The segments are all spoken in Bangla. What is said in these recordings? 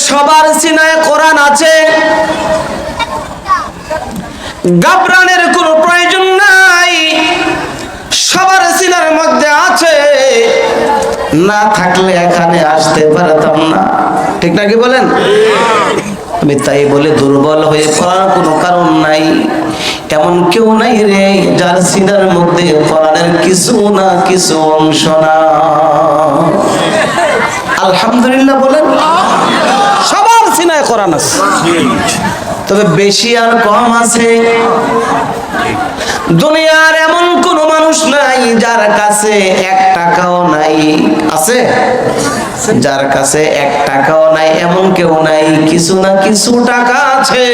সবার সিনায় কোরআন আছে, ঘাবড়ানোর কোনো প্রয়োজন নাই। সবার সিনার মধ্যে আছে, না থাকলে এখানে আসতে পারতাম না। ঠিক নাকি বলেন? আমি তাই বলে দুর্বল হয়ে পড়ার কোনো কারণ নাই। এমন কেউ নাই রে যার সিনার মধ্যে কোরআনের কিছু না কিছু অংশ না। আলহামদুলিল্লাহ বলেন। সবার সিনায় কোরআন আছে, তবে বেশি আর কম আছে। দুনিয়ার এমন কোন মানুষ নাই যার কাছে 1 টাকাও নাই। আছে? যার কাছে 1 টাকাও নাই এমন কেউ নাই। কিছু না কিছু টাকা আছে,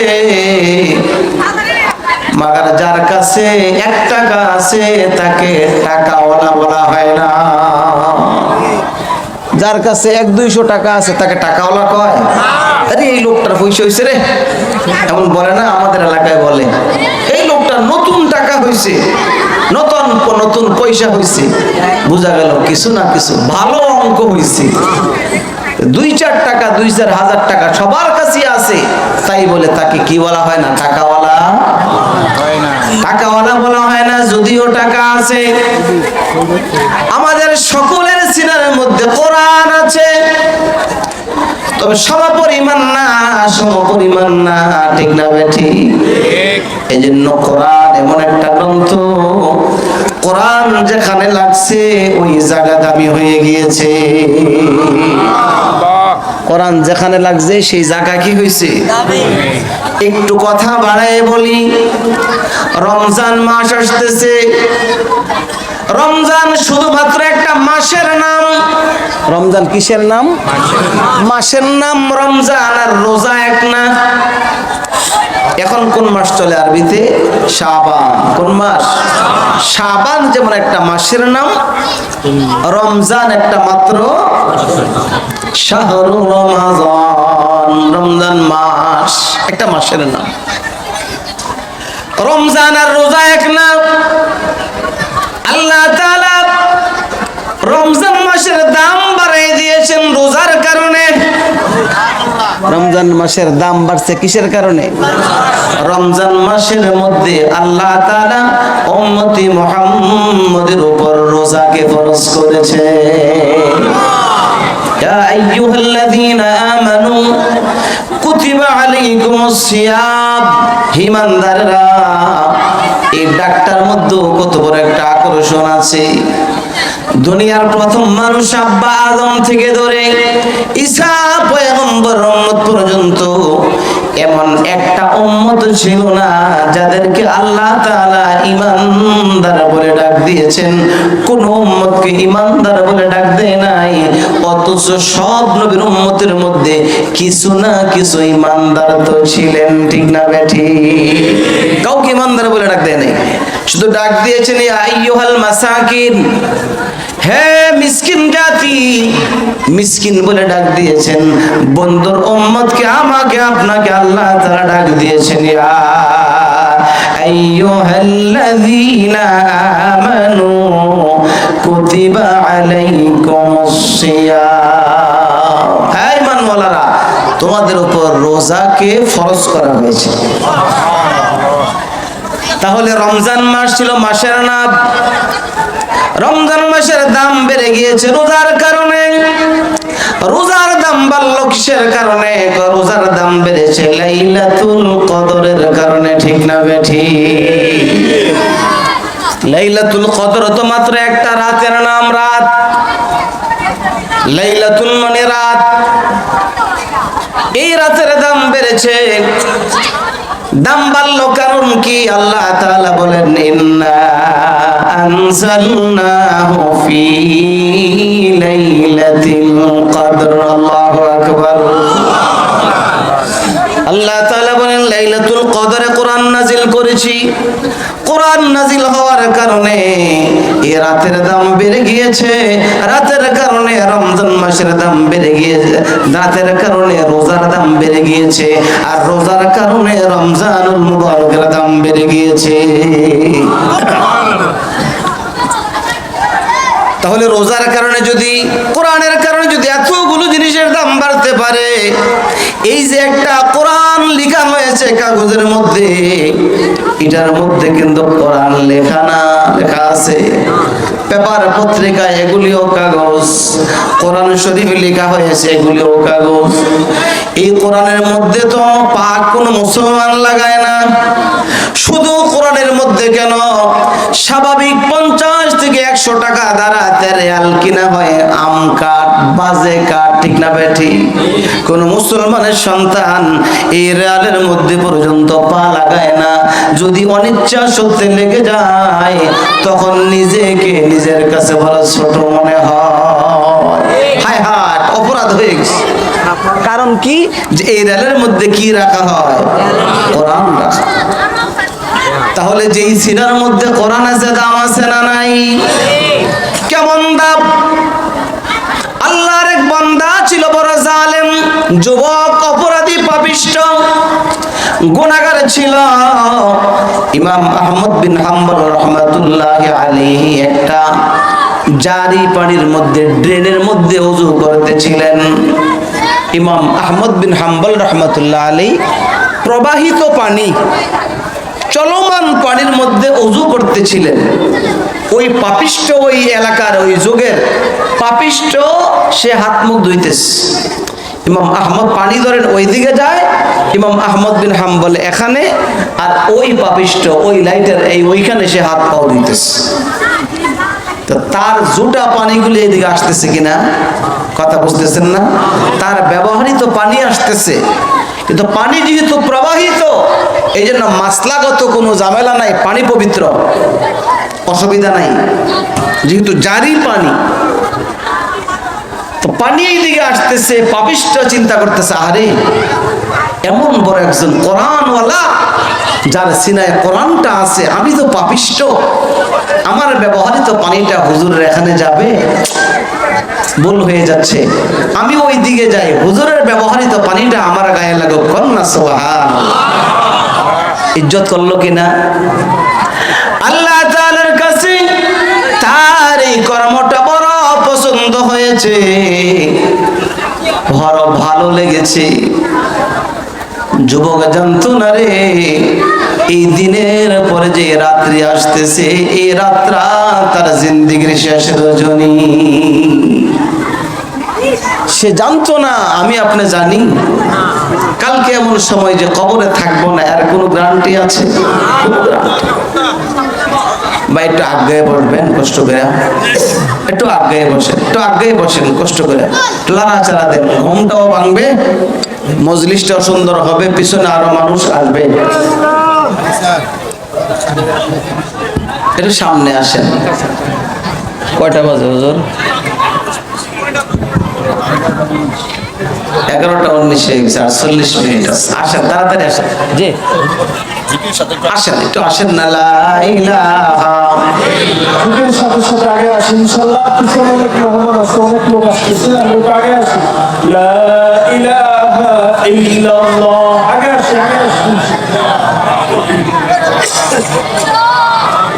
মাগার যার কাছে 1 টাকা আছে তাকে টাকাওয়ালা বলা হয় না। যার কাছে 100-200 টাকা আছে তাকে টাকাওয়ালা কয়। আরে এই লোকটার পয়সা হয়েছে রে, এমন বলে না? আমাদের এলাকায় বলে এই লোকটার নতুন টাকা হয়েছে, নতুন নতুন পয়সা হয়েছে। বোঝা গেল কিছু না কিছু ভালো অঙ্ক হয়েছে। 2-4 টাকা 2-4 হাজার টাকা সবার কাছে আছে, তাই বলে তাকে কি বলা হয় না? টাকাওয়ালা। টাকাওয়ালা বলা হয় না, যদিও টাকা আছে। আমাদের সকলের সিনার মধ্যে কোরআন আছে, তবে সমপরিমাণ না, সমপরিমাণ না। ঠিক না বেঠি? এই জন্য কোরআন এমন একটা গ্রন্থ, কোরআন যেখানে লাগছে ওই জায়গা দামি হয়ে গিয়েছে। কোরআন যেখানে লাগছে সেই জায়গা কি হয়েছে? একটু কথা বাড়ায় বলি, রমজান মাস আসতেছে। রমজান শুধুমাত্র একটা মাসের নাম। রমজান কিসের নাম? মাসের নাম রমজান। আর রোজা এক না। এখন কোন মাস চলে আরবিতে? শাবান। কোন মাস? শাবান যেমন একটা মাসের নাম, রমজান একটা মাত্র শাহরু রমাজান। রমজান মাস একটা মাসের নাম। রমজান আর রোজা এক না। আল্লাহ তাআলা রমজান মাসের দাম বাড়িয়ে দিয়েছেন রোজার কারণে। রমজান মাসের দাম বাড়ছে কিসের কারণে? রমজান মাসের মধ্যে আল্লাহ তাআলা উম্মতি মুহাম্মদের উপর রোজাকে ফরজ করেছে। ইয়া আইয়ুহাল্লাযীনা আমানু কুতিবা আলাইকুমুস সিয়াম। ঈমানদাররা, এই ডাক্তার মধ্যে কত বড় একটা আকর্ষণ আছে। দুনিয়ার প্রথম মানুষ আব্বা আদম থেকে ধরে ঈসা পয়গম্বর উম্মত পর্যন্ত এমন একটা উম্মত ছিল না যাদেরকে আল্লাহ তাআলা ঈমানদার বলে ডাক দিয়েছেন। কোন উম্মতকে ঈমানদার বলে ডাক দেয় নাই। অথচ সব নবীর উম্মতের মধ্যে কিছু না কিছু ঈমানদার তো ছিলেন। ঠিক না বেঠি? কাউকে ঈমানদার বলে ডাক দেয় নাই, শুধু ডাক দিয়েছেন ইয়া আইয়ুহাল মাসাকিন, হে মিসকিন জাতি। মিসকিন বলে ডাক দিয়েছেন। বন্ধুর উম্মতকে, আমাকে আপনাকে আল্লাহ তাআলা ডাক দিয়েছেন ইয়া আইয়ুহাল্লাযীনা আমানু কুতিবা আলাইকুমুস সিয়াম। হে ঈমানওয়ালারা, তোমাদের উপর রোজাকে ফরজ করা হয়েছে। তাহলে রমজান মাস ছিল মাসের নাম। রমজান মাসের দাম বেড়ে গিয়েছে রোজার কারণে। রোজার দাম বাড়লো কিসের কারণে? রোজার দাম বেড়েছে লাইলাতুল কদরের কারণে। ঠিক না বেঠি? লাইলাতুল কদর তো মাত্র একটা রাতের নাম, রাত। লাইলাতুল মানে রাত। এই রাতের দাম বেড়েছে। দাম বাড়লো কারণ কি? আল্লাহ তাআলা বলেন ইন্না আনজালনাহু ফি লাইলাতিল কদর। আল্লাহু আকবার। আল্লাহ তাআলা বলেন লাইলাতুল কদরে কোরআন নাজিল করেছি। কোরআন নাজিল হওয়ার কারণে এই রাতের দাম বেড়ে গিয়েছে। রাতের কারণে রমজান মাসের দাম বেড়ে গিয়েছে। রাতের কারণে রোজার দাম বেড়ে গিয়েছে। আর রোজার কারণে রমজানুল মুবারকের দাম বেড়ে গিয়েছে। তাহলে রোজার কারণে যদি, কোরআনের কারণে যদি এতগুলো জিনিসের দাম বাড়তে পারে, এই যে একটা কোরআন লেখা হয়েছে কাগজের মধ্যে, এটার মধ্যে কিন্তু কোরআন লেখা না, লেখা আছে পেপার পত্রিকায়, এগুলিও কাগজ। কোরআন শরীফ লেখা হয়েছে, এগুলিও কাগজ। এই কোরআনের মধ্যে তো পাক কোন মুসলমান লাগায় না। শুধু কোরআনের মধ্যে কেন, স্বাভাবিক 50 থেকে 100 টাকা দ্বারা রিয়াল কিনা হয় আম কাঠ, বাজে কাঠ, ঠিক না বেঠি? কোন মুসলমানের সন্তান এই রিয়ালের মধ্যে পর্যন্ত পা লাগায় না। যদি অনিচ্ছা সত্যি লেগে যায়, তখন নিজেকে নিজের কাছে বড় ছোট মনে হয়। হায় হায়, অপরাধ হয়ে গেছে। কারণ কি, যে এই রিয়ালের মধ্যে কি রাখা হয়? কোরআন রাখা। তাহলে যেই সিনার মধ্যে কোরআন আছে, দাম আছে না নাই? কেমন দাম? আল্লাহর এক বান্দা ছিল, বড় জালেম, যুবক, অপরাধী, পাপিষ্ঠ, গুনাহগার ছিল। ইমাম আহমদ বিন হাম্বল রাহমাতুল্লাহি আলাইহি একটা জারি পানির মধ্যে, ড্রেনের মধ্যে ওযু করতেছিলেন। ইমাম আহমদ বিন হাম্বল রাহমাতুল্লাহি আলাইহি প্রবাহিত পানি, চলমান পানির মধ্যে ওযু করতেছিলেন। ওই পাপিষ্ঠ, ওই এলাকার, ওই যুগের পাপিষ্ঠ, সে হাত মুখ ধুইতেছে। ইমাম আহমদ পানি ধরেন ওই দিকে যায়, ইমাম আহমদ বিন হাম্বল এখানে, আর ওই পাপিষ্ঠ ওই লাইটের এই ওইখানে সে হাত পাও দিতেছে। তো তার জুটা পানিগুলি এদিকে আসতেছে কিনা, কথা বুঝতেছেন না? তার ব্যবহৃত পানি আসতেছে, কিন্তু পানি যেহেতু প্রবাহিত, এই জন্য মাসলাগত কোনো ঝামেলা নাই, পানি পবিত্র, অসুবিধা নাই, যেহেতু জারি পানি। তো পানি এই দিকে আসতেছে, পাপিষ্ঠ চিন্তা করতেছে, আরে এমন বড় একজন কোরআনওয়ালা, যার সিনায় কোরআনটা আছে, আমি তো পাপিষ্ঠ, আমার ব্যবহৃত পানিটা হুজুরের এখানে যাবে, ভুল হয়ে যাচ্ছে, আমি ওই দিকে যাই, হুজুরের ব্যবহৃত পানিটা আমার গায়ে লাগুক, কন্যা সুবহানাল্লাহ। ইজ্জত করলো কিনা? আল্লাহ তাআলার কাছে তার এই কর্মটা বড় পছন্দ হয়েছে, বড় ভালো লেগেছে। যুবক জানতো না রে, এই দিনের পরে যে রাত্রি আসতেছে, এই রাতটা তার জিন্দেগির শেষ রজনী। সে জানতো না, আমি আপনি জানি কালকে এমন সময় যে কবরে থাকবো না, এর কোনো গ্যারান্টি আছে? বা একটু আগে বসবেন, কষ্ট করে, একটু আগে বসেন, একটু আগে বসেন, কষ্ট করে, লাড়াচাড়া দেন, ঘুমটাও ভাঙবে, মজলিসটাও সুন্দর হবে, পিছনে আরো মানুষ আসবে। একটু সামনে আসেন। কয়টা বাজে হুজুর? 11:19 হয়ে গেছে, 48 মিনিট আছে। আসেন, তাড়াতাড়ি আসেন। জি আসেন, একটু আসেন না। লা ইলাহা যুগের সাথে সাথে আগে আসি, ইনশাআল্লাহ। পিছনে অনেক মেহমান আছে, অনেক লোক আসতেছে, আমি একটু আগে আসি। লা ইলাহা ইল্লাল্লাহ, আগে আসি, আগে আসি।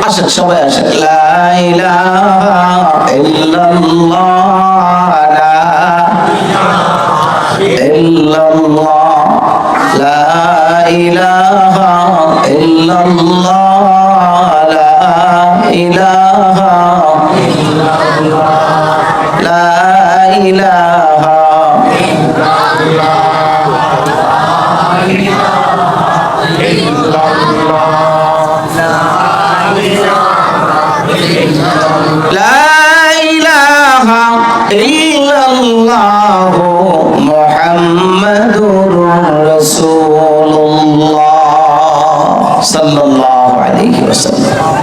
আসেন, সবাই আসেন। লা ইলাহা ইল্লাল্লাহ, লা ইল্লাল্লাহ, লা ইলাহা ইল্লাল্লাহ, লা ইলাহা ইল্লাল্লাহ, লা ইলাহা লা ইলাহা ইল্লাল্লাহ মুহাম্মাদুর রাসূলুল্লাহ সাল্লাল্লাহু আলাইহি ওয়াসাল্লাম।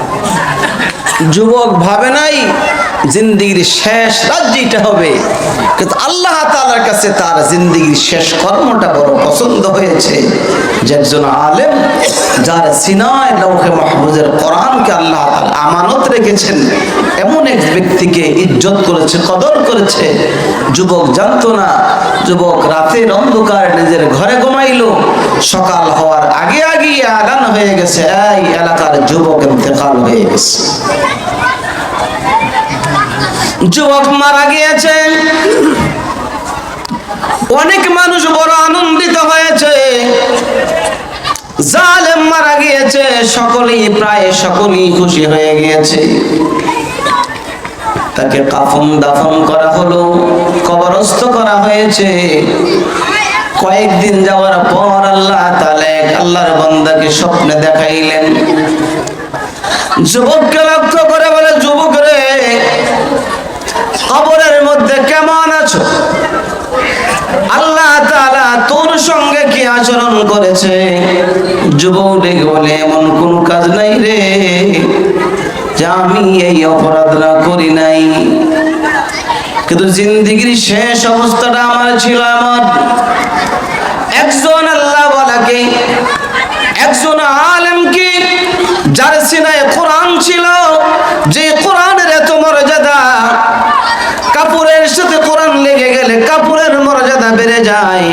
যুবক ভাবে নাই জিন্দেগির শেষ রাত যেটা হবে, কিন্তু আল্লাহ তাআলার কাছে তার জিন্দেগির শেষ কর্মটা বড় পছন্দ হয়েছে। যে একজন আলেম, যার সিনায় লৌহে মাহফুজের কোরআনকে আল্লাহ তাআলা আমানত রেখেছেন, এমন এক ব্যক্তিকে ইজ্জত করেছে, কদর করেছে। যুবক জানতো না, যুবক রাতের অন্ধকারে নিজের ঘরে ঘুমাইলো, সকাল হওয়ার আগে আগে আগান হয়ে গেছে, এই এলাকার যুবক ইন্তেকাল হয়ে গেছে, যুবক মারা গিয়েছে। অনেক মানুষ বড় আনন্দিত হয়েছে, জালেম মারা গিয়েছে, প্রায় সকলেই খুশি হয়ে গিয়েছে। তাকে কাফন দাফন করা হলো, কবরস্থ করা হয়েছে। কয়েকদিন যাওয়ার পর আল্লাহ তাআলা আল্লাহর বান্দাকে স্বপ্নে দেখাইলেন। যুবককে লক্ষ্য করে বলে, যুবক রে, কবরের মধ্যে কেমন আছো? আল্লাহ তাআলা তোর সঙ্গে কি আচরণ করেছে? যুবক ডেকে বলে, এমন কোন কাজ নাই রে যে আমি এই অপরাধটা করি নাই, কিন্তু জিন্দেগির শেষ অবস্থাটা আমার ছিল এমন। একজন আল্লাহওয়ালাকে, একজন আলেমকে, যার সিনায় কোরআন ছিল, যে কোরআনের এত মর্যাদা, কাপড়ের সাথে কোরআন লেগে গেলে কাপড়ের মর্যাদা বেড়ে যায়,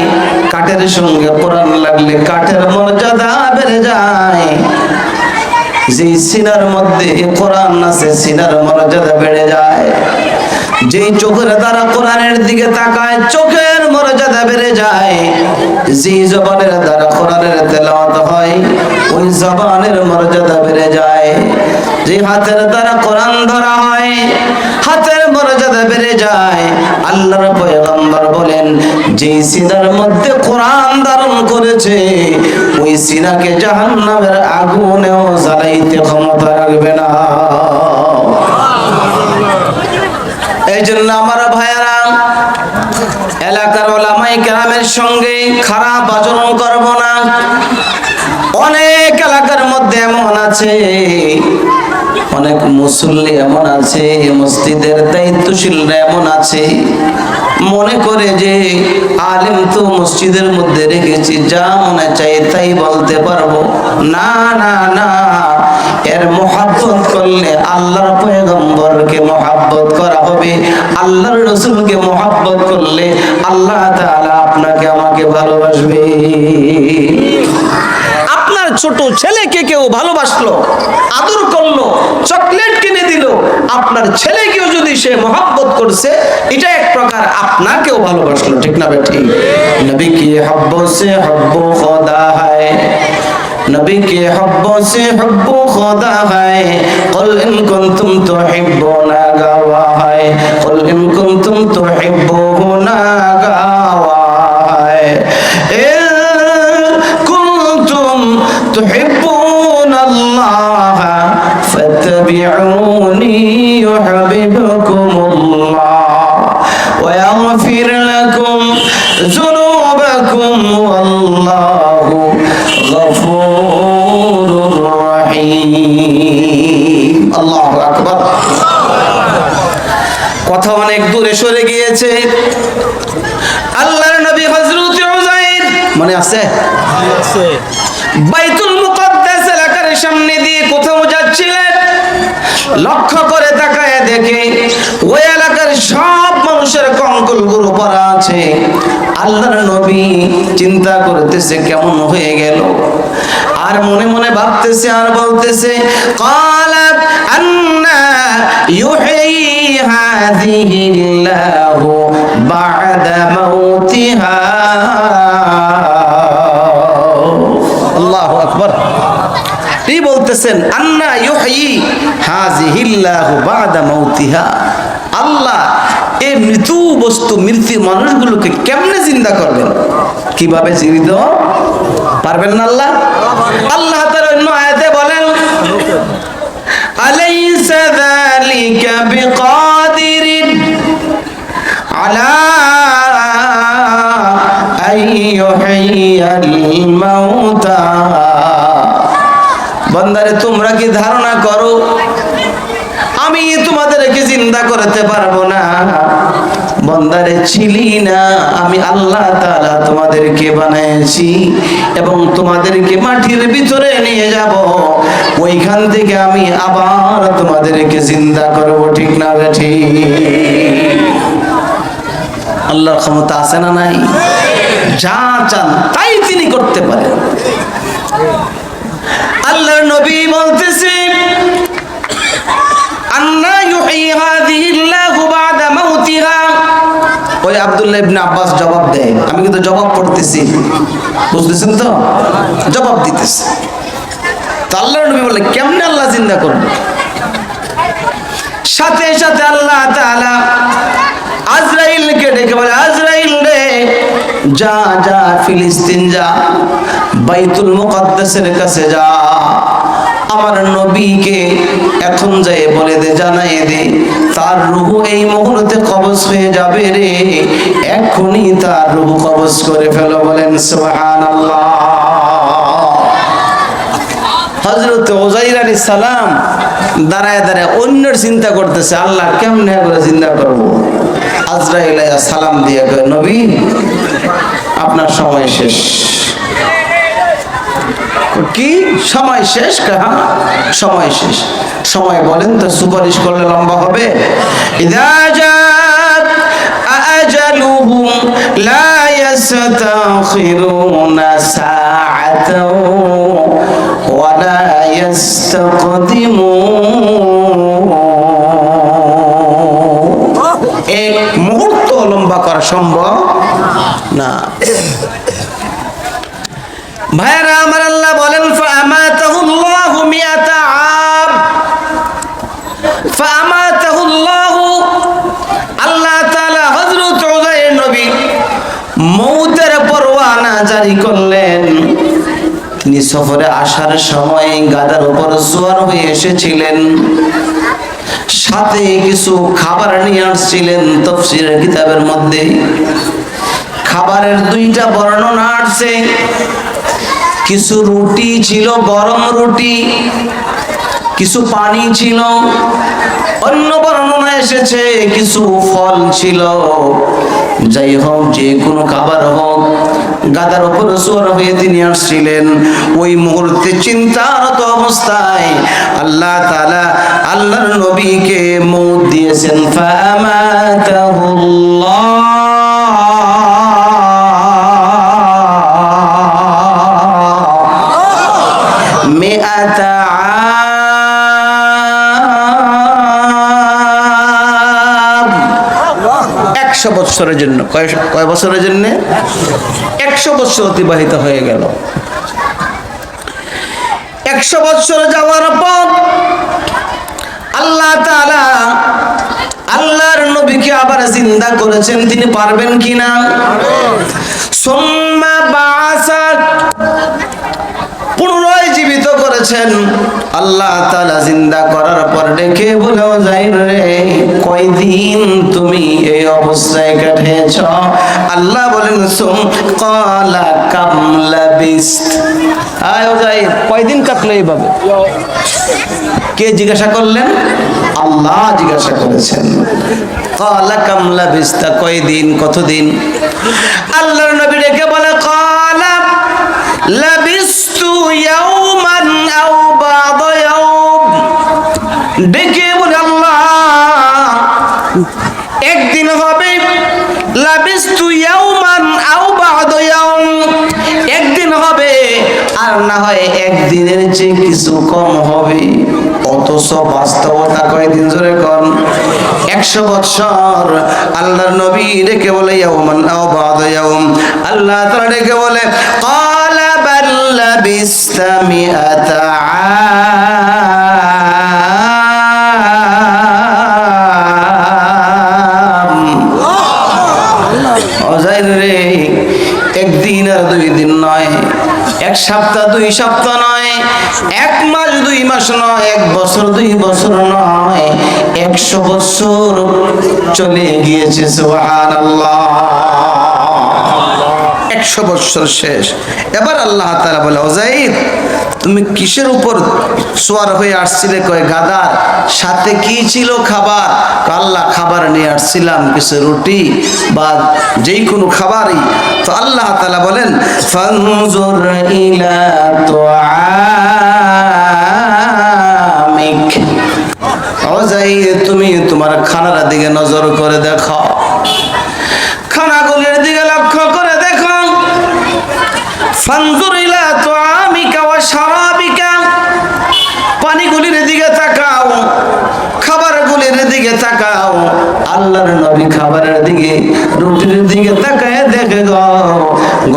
কাঠের সঙ্গে কোরআন লাগলে কাঠের মর্যাদা বেড়ে যায়। যে সিনার মধ্যে কোরআন আছে, সিনার মর্যাদা বেড়ে যায়। যেই চোখের দ্বারা কোরআনের দিকে তাকায়, চোখের মর্যাদা বেড়ে যায়। যে জবানের দ্বারা কোরআনের তেলাওয়াত হয়, ওই জবানের মর্যাদা বেড়ে যায়। যে হাতের দ্বারা কোরআন ধরা হয়, হাতের মর্যাদা বেড়ে যায়। আল্লাহর পয়গম্বর বলেন, যে সিনার মধ্যে কোরআন ধারণ করেছে, ওই সিনাকে জাহান্নামের আগুনেও জ্বালাইতে ক্ষমতা রাখবে না। এই জন্য আমার ভাইয়েরা, এলাকার ওলামায়ে কেরামের সঙ্গে খারাপ আচরণ করব না। অনেক এলাকার মধ্যে এমন আছে, অনেক মুসল্লি এমন আছে, মসজিদের দায়িত্বশীলরা এমন আছে, মনে করে যে আলেম তো মসজিদের মধ্যে রেখেছি, যা মনে চাই তাই বলতে পারবো। না না না, এর মহাব্বত করলে আল্লাহর পয়গম্বরকে মহাব্বত করা হবে। আল্লাহর রাসূলকে মহাব্বত করলে আল্লাহ তাআলা আপনাকে আমাকে ভালোবাসবে। আপনার ছোট ছেলেকে কেউ ভালোবাসলো, আদর করলো, চকলেট কিনে দিল, আপনার ছেলেকেও যদি সে মহাব্বত করছে, এটা এক প্রকার আপনাকেও ভালোবাসলো। ঠিক না বেঠিক? নবী কি হব্বো সে হব্বো খোদা হয়, नबी के हब्बों से हब्बो खुदा है। कुल इन कुंतुम तुहिब्बुना गावा है, कुल इन कुंतुम तुहिब्बुना गावा है। इन कुंतुम तुहिब्बुना अल्लाह फत्तबिऊनी युहब्बुकुमुल्लाह व यगफिर लकुम ज़ुनूबकुम वल्लाहु গফুরুর রহিম। আল্লাহু আকবার। কথা অনেক দূরে সরে গিয়েছে। আল্লাহর নবী হযরত উযাইর, মনে আছে? বাইতুল মুকদ্দাস এলাকার সামনে দিয়ে কোথাও যাচ্ছিলেন, লক্ষ্য করে তাকায় দেখে ওই এলাকার সব মানুষের কঙ্কলগুলো পরা আছে। আল্লাহর নবী চিন্তা করতেছে কেমন হয়ে গেল, আর মনে মনে ভাবতেছে আর বলতেছে, ক্বালাত আন্না ইউহয়ি হাযিহিল্লাহু বা'দা মাউতিহা। আল্লাহু আকবার। এই বলতেছেন, আন্না ইউহয়ি হাযিহিল্লাহু বা'দা মাউতিহা। আল্লাহ এই মৃত বস্তু, মৃত মানুষগুলোকে কেমনে জিন্দা করবেন? কিভাবে জীবিত পারবেন না আল্লাহ? আল্লাহ তাআলা অন্য আয়াতে বলেন, আলাইসা যালিকা বিকাদিরিন আলা আইয়ুহিয়াল মাউতা। বান্দারে, তোমরা কি ধারণা করো আমি তোমাদেরকে জিন্দা করতে পারবো না? বান্দারে, ছিলি না, আমি আল্লাহ তাআলা তোমাদেরকে বানাইছি এবং তোমাদেরকে মাটির ভিতরে নিয়ে যাব, ওইখান থেকে আমি আবার তোমাদেরকে জিন্দা করব। ঠিক না ঠিক? আল্লাহর ক্ষমতা আছে না নাই? যা চান তাই তিনি করতে পারেন। আল্লাহর নবী বলতেছে, আন্না ইউহয়ি হাযিহিল্লাহু বা'দা মাউতিহা। ও ওই আব্দুল্লাহ ইবনে আব্বাস জবাব দেয়, আমি কিন্তু জবাব পড়তেছি, বুঝতেছেন তো, জবাব দিতেছে। তো আল্লাহর নবী বলে কেমনে আল্লাহ জিন্দা করবে? সাথে সাথে আল্লাহ তাআলা আজরাইলকে ডেকে বলে, আজরাইল রে, যা যা ফিলিস্তিন যা, বাইতুল মুকাদ্দাসের কাছে যা, আমার নবীকে এখন যাই বলে দে, জানাই দে, তার রূহ এই মুহূর্তে কবজ হয়ে যাবে রে, এখনই তার রূহ কবজ করে ফেলো। বলেন সুবহানাল্লাহ। হযরত উযাইর আলাইহিস সালাম দাঁড়ায় দাঁড়ায় অন্যের চিন্তা করতেছে, আল্লাহ কেমনে করে চিন্তা করব। আজরাইল সালাম দিয়ে কয়, নবী আপনার সময় শেষ। কি সময় শেষ? হ্যাঁ সময় শেষ। সময় বলেন তো, সুপারিশ করলে লম্বা হবে। ইযা জাআত আজালুহুম লা ইস্তাখিরুনা সাআতাও ওয়া লা ইস্তাকদিমুন। এক মুহূর্ত লম্বা করা সম্ভব না। ভাইরা আমার, আল্লাহ বলেন ফাআমাতাহুল্লাহু মিআতা আম, ফাআমাতাহুল্লাহু, আল্লাহ তাআলা হযরত উযাইর নবী মউতের পরওয়ানা জারি করলেন। তিনি সফরে আসার সময় গাধার উপর সওয়ার হয়ে এসেছিলেন, সাথে কিছু খাবার নিয়ে আসছিলেন। তাফসীরের কিতাবের মধ্যে খাবারের দুইটা বর্ণনা আছে। কিছু রুটি ছিল, গরম রুটি, কিছু পানি ছিল। অন্য বর্ণনা এসেছে কিছু ফল ছিল। যাই হোক, যে কোনো খাবার হোক, গাধার উপর সওয়ার হয়ে তিনি আসছিলেন। ওই মুহূর্তে চিন্তারত অবস্থায় আল্লাহ তাআলা আল্লাহর নবীকে মউত দিয়েছেন। ফাআমাতাহুল্লাহ মিআতা আম, 100 বছরের জন্য। কয় বছরের জন্য? 100 বছর অতিবাহিত হয়ে গেল। 100 বছর যাওয়ার পর আল্লাহ তাআলা আল্লাহর নবীকে আবার জিন্দা করেছেন। তিনি পারবেন কিনা? সুম্মা বাআসা, পুনরায় জীবিত করেছেন। আল্লাহ তাআলা জিন্দা করার পর ডেকে বলে, উযাইর রে, কয়দিন তুমি এই অবস্থায় কাটিয়েছ? আল্লাহ বলেন, ক্বালা কাম লাবিস্ত, আয় উযাইর, কয়দিন কাটলো এইভাবে? কে জিজ্ঞাসা করলেন? আল্লাহ জিজ্ঞাসা করেছেন। ক্বালা কাম লাবিস্তা, কয়দিন, কতদিন? আল্লাহর নবী ডেকে বলে, ক্বালা লাবিস্তু ইয়াওমান আও বা'দা ইয়াওম, ডেকে বলে আল্লাহ একদিন হবে। লাবিস্তু ইয়াওমান আও বা'দা ইয়াওম, একদিন হবে, আর না হয় একদিনের চেয়ে কিছু কম হবে। অথচ বাস্তবতা কয়দিন? জোরে কোন? 100 বছর। আল্লাহর নবী ডেকে বলে ইয়াওমান আও বা'দা ইয়াওম। আল্লাহ তাআলা ডেকে বলে, ক্বালা বাল লাবিস্তা মিআতা আম। উযাইর রে, একদিন আর 2 দিন নয়, 1 সপ্তাহ 2 সপ্তাহ নয়, 1 মাস 2 মাস নয়, 1 বছর 2 বছর নয়, 100 বছর চলে গিয়েছে। সুবহানাল্লাহ। 100 বছর শেষ। এবার আল্লাহ তাআলা বলে, উযাইর, তুমি কিসের উপর সওয়ার হয়ে আসছিলে? কয় গাধার। সাথে কি ছিল? খাবার। আল্লাহ খাবার নিয়ে আসছিলাম, কিছু রুটি বা যেই কোনো খাবারই। তো আল্লাহ তাআলা বলেন, ফানজুর ইলা তুআমিক, উযাইর, তুমি তোমার খানার দিকে নজর করে দেখো, খানাগুলির দিকে লক্ষ্য করে দেখো। ফানজুর ইলা তুআমিকা ওয়া শারাবিকা, পানিগুলির দিকে তাকাও, খাবারগুলির দিকে তাকাও। আল্লাহর নবী খাবারের দিকে রুটির দিকে তাকায় দেখে গো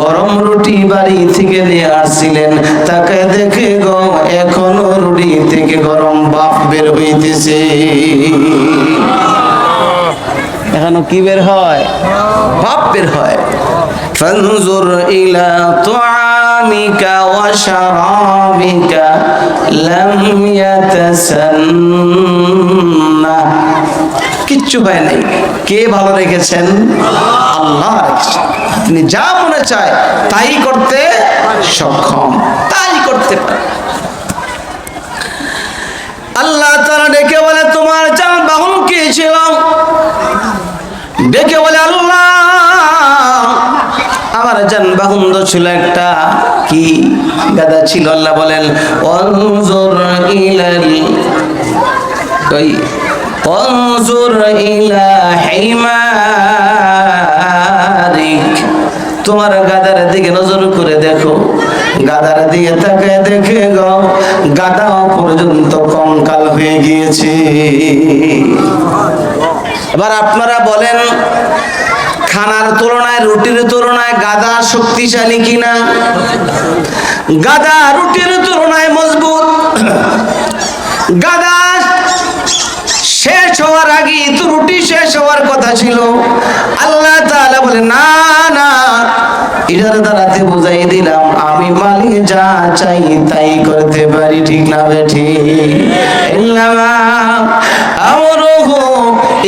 গরম রুটি বাড়ি থেকে নিয়ে আসছিলেন, তাকায় দেখে গো এখনো রুটি থেকে গরম ভাপ বের হইতেছে। এখনো কি বের হয়? ভাপ বের হয়। ফানজুর ইলা তুআমিকা ওয়া শারাবিকা লাম ইয়াতাসান্না। কিচ্ছু হয় নাই। কে ভালো রেখেছেন? আল্লাহ রেখেছেন। তিনি যা মনে চায় তাই করতে সক্ষম, তাই করতে পারে। আল্লাহ তাআলা ডেকে বলে তোমার যানবাহন কি ছিল? ডেকে বলে আল্লাহ আমার যানবাহন তো ছিল একটা কি গাধা ছিল। আল্লাহ বলেন অনজুর ইলাল অনজুর ইলা হিমারিক, তোমার গাধার দিকে নজর করে দেখো। গাধার দিকে তাকায় দেখে গো গাধাও পর্যন্ত কঙ্কাল হয়ে গিয়েছে। এবার আপনারা বলেন খানার তুলনায় রুটির তুলনায় গাধা শক্তিশালী কিনা? গাধা রুটির তুলনায় মজবুত। গাধা শেষ হওয়ার আগে তো রুটি শেষ হওয়ার কথা ছিল। আল্লাহ তাআলা বলে না না, এটার দ্বারাতে বুঝাই দিলাম আমি মালিক যা চাই তাই করতে পারি। ঠিক না বেঠি? ইল্লামা আমরুহু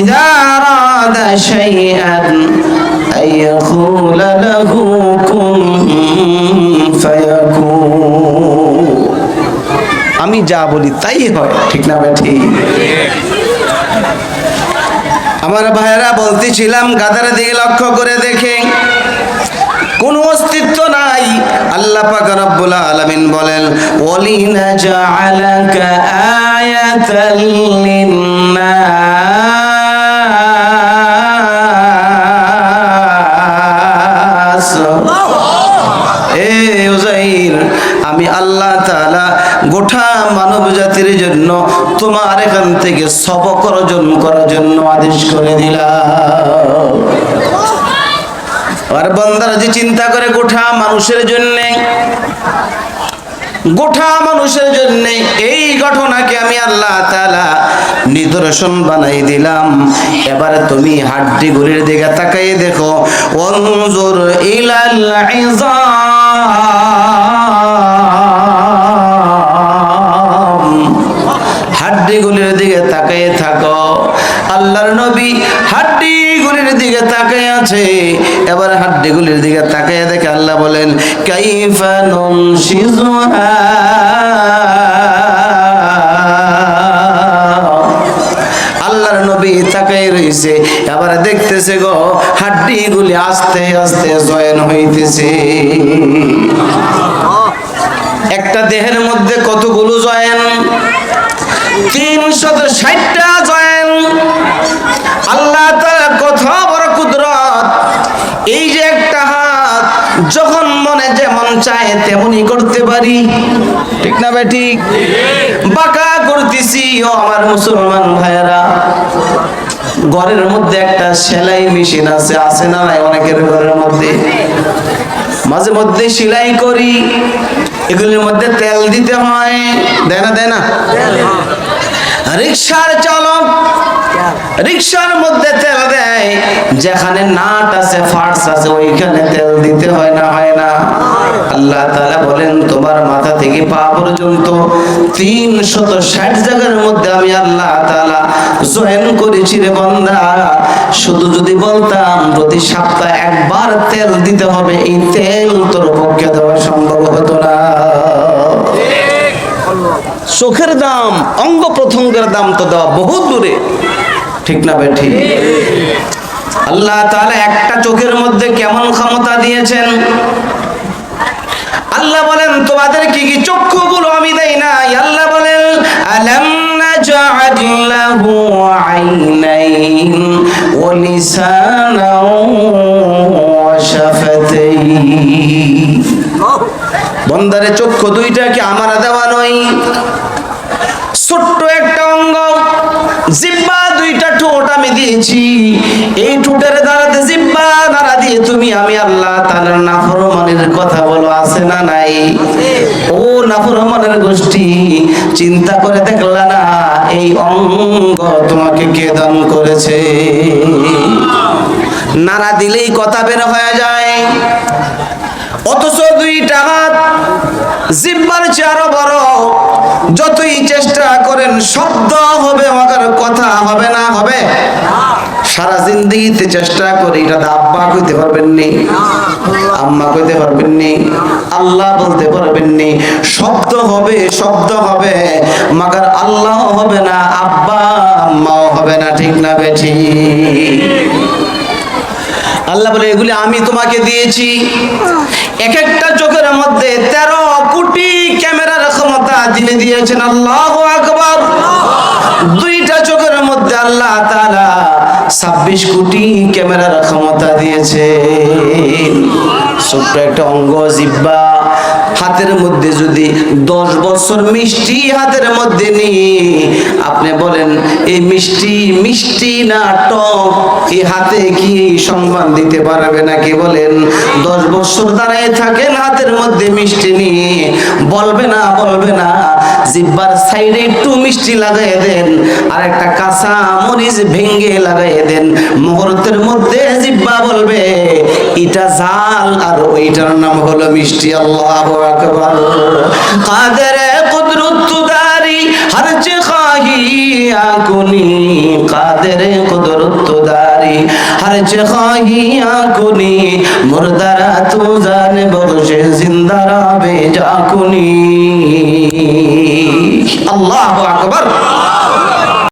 ইযা আরাদা শাইআন আইয়াকুলা লাহু কুন ফায়াকুন। আমি যা বলি তাই হয়। ঠিক না বেঠি? আমার ভাইয়েরা বলতেছিলাম গাধার দিকে লক্ষ্য করে দেখে কোন অস্তিত্ব নাই। আল্লাহ পাক রব্বুল আলামিন বলেন ওয়ালিনাজআলাকা আয়াতাল লিন্নাস। এ উযাইর, আমি আল্লাহ তাআলা গোটা মানব জাতির জন্য তোমার এখান থেকে সবক অর্জন করার জন্য আদেশ করে দিলাম। আর বান্দারা যে চিন্তা করে গোটা মানুষের জন্য, গোটা মানুষের জন্য এই ঘটনাকে আমি আল্লাহ তাআলা নিদর্শন বানাই দিলাম। এবারে তুমি হাড্ডি গুলির দিকে তাকিয়ে দেখো। অনজুর ইলাল ইযাম, হাড্ডিগুলির দিকে তাকিয়ে থাকো। আল্লাহর নবী হাড্ডিগুলির দিকে তাকিয়ে আছে। এবার হাড্ডিগুলির দিকে তাকিয়ে দেখে আল্লাহ বলেন কাইফা নুনশিজুহা, আল্লাহর নবী তাকিয়ে রইছে। এবার দেখতেছে গো হাড্ডিগুলি আস্তে আস্তে জয়েন হইতেছে। একটা দেহের মধ্যে কতগুলো জয়েন? 360টা জয়েন। আল্লাহ তাআলা কত বড় কুদরত। এই যে একটা হাত যখন মনে যেমন চায় তেমনই করতে পারি। ঠিক না ভাই? ঠিক। বাঁকা করতেছি ও আমার মুসলমান ভাইয়েরা। ঘরের মধ্যে একটা সেলাই মেশিন আছে, আছে না নাই? অনেকের ঘরের মধ্যে মাঝে মধ্যে সেলাই করি। এগুলির মধ্যে তেল দিতে হয়, দেয় না? দেয় না? রিকশার চালক রিকশার মধ্যে তেল দেয়, যেখানে নাট আছে ফার্স আছে ওইখানে তেল দিতে হয় না? হয় না? আল্লাহ তাআলা বলেন তোমার মাথা থেকে পা পর্যন্ত 360 জায়গার মধ্যে আমি আল্লাহ তাআলা জয়েন করেছি রে বান্দা। শুধু যদি বলতাম প্রতি সপ্তাহে একবার তেল দিতে হবে, এই তেল তোর পক্ষে দেওয়া সম্ভব হতো না। চোখের দাম, অঙ্গ প্রত্যঙ্গের দাম তো দেওয়া বহুত দূরে। ঠিক না ভাই? ঠিক। আল্লাহ তাআলা একটা চোখের মধ্যে কেমন ক্ষমতা দিয়েছেন। আল্লাহ বলেন তোমাদের কি কি চক্ষুগুলো আমি দেই নাই? আল্লাহ বলেন আলাম নাজআল লাহু আইনাইন ওয়া লিসানাও ওয়া শাফাতাইন। বন্দারে চক্ষু দুইটা কি আমার দেওয়া নয়? ছোট্ট একটা অঙ্গ জিহ্বা দুইটা ঠোঁট আমি দিয়েছি, এই ঠোঁটের দ্বারাতে জিহ্বা নাড়া দিয়ে তুমি আমি আল্লাহ তাআলার নাফরমানের কথা বলো, আছে না নাই? ও নাফরমানের গোষ্ঠী, চিন্তা করে দেখলা না এই অঙ্গ তোমাকে কে দান করেছে? নাড়া দিলেই কথা বের হয়ে যায়, অথচ দুইটা হাত জিহ্বার চেয়ে আরো বড়। যতই চেষ্টা করেন শব্দ হবে মগর কথা হবে না, হবে? সারা জিন্দেগিতে চেষ্টা করি, এটা আব্বা কইতে পারবেন নি, আম্মা কইতে পারবেন নি, আল্লাহ বলতে পারবেন নি। শব্দ হবে, শব্দ হবে, মগর আল্লাহ হবে না, আব্বা আম্মাও হবে না, ঠিক না বেঠি? আল্লাহ বলে এগুলি আমি তোমাকে দিয়েছি। এক একটা চোখের মধ্যে 13 কোটি ক্যামেরার ক্ষমতা যিনি দিয়েছেন, আল্লাহু আকবার। দুইটা চোখের মধ্যে আল্লাহ তাআলা 26 কোটি ক্যামেরার ক্ষমতা দিয়েছেন। ছোট্ট একটা অঙ্গ জিহ্বা, হাতের মধ্যে যদি 10 বছর মিষ্টি হাতের মধ্যে নিয়ে আপনি বলেন এই মিষ্টি মিষ্টি না টক, এই হাতে কি সম্মান দিতে পারবে নাকি? বলেন 10 বছর দাঁড়ায় থাকেন হাতের মধ্যে মিষ্টি নিয়ে, বলবে না, বলবে না। জিহ্বার সাইডে একটু মিষ্টি লাগাই দেন, আর একটা কাঁচা মরিচ ভেঙে লাগাই দেন, মুহূর্তের মধ্যে জিহ্বা বলবে এটা ঝাল আর ওইটার নাম হলো মিষ্টি। আল্লাহু আকবার। কাদের কুদরত দারি হর চে খাহি আকুনি, কাদের কুদরত দারি হর চে খাহি আকুনি, মুর্দারা তু জানে বখশে জিন্দারা বেজাকুনি। আল্লাহু আকবার।